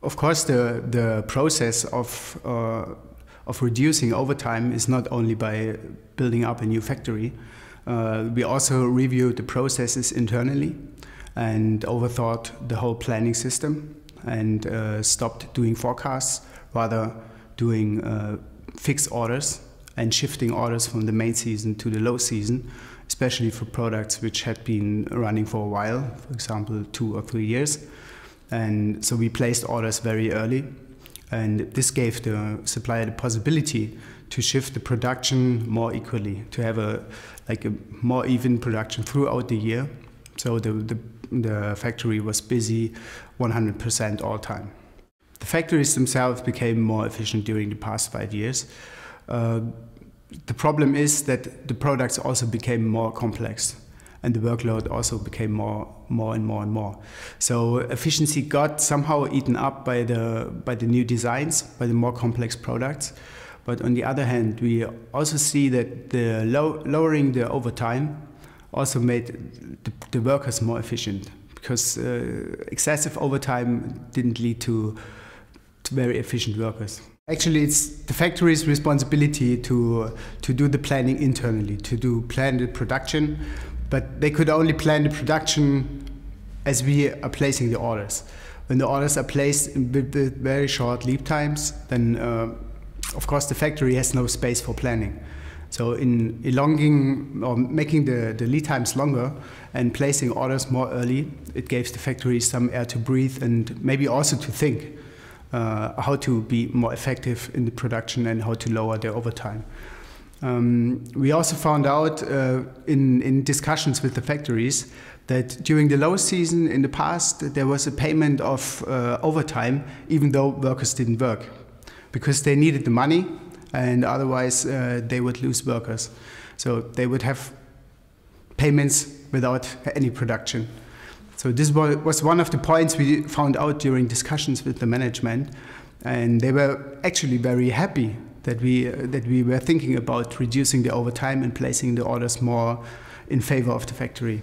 Of course, the process of reducing overtime is not only by building up a new factory. We also reviewed the processes internally and overthought the whole planning system and stopped doing forecasts, rather doing fixed orders and shifting orders from the main season to the low season, especially for products which had been running for a while, for example 2 or 3 years. And so we placed orders very early, and this gave the supplier the possibility to shift the production more equally, to have a more even production throughout the year. So the factory was busy 100% all time. The factories themselves became more efficient during the past 5 years. The problem is that the products also became more complex, and the workload also became more and more. So efficiency got somehow eaten up by the new designs, by the more complex products. But on the other hand, we also see that the lowering the overtime also made the workers more efficient, because excessive overtime didn't lead to very efficient workers. Actually, it's the factory's responsibility to do the planning internally, to plan the production, but they could only plan the production as we are placing the orders. When the orders are placed with very short lead times, then of course the factory has no space for planning. So in elongating or making the lead times longer and placing orders more early, it gives the factory some air to breathe and maybe also to think how to be more effective in the production and how to lower their overtime. We also found out in discussions with the factories that during the low season in the past there was a payment of overtime even though workers didn't work, because they needed the money and otherwise they would lose workers. So they would have payments without any production. So this was one of the points we found out during discussions with the management, and they were actually very happy that we were thinking about reducing the overtime and placing the orders more in favor of the factory.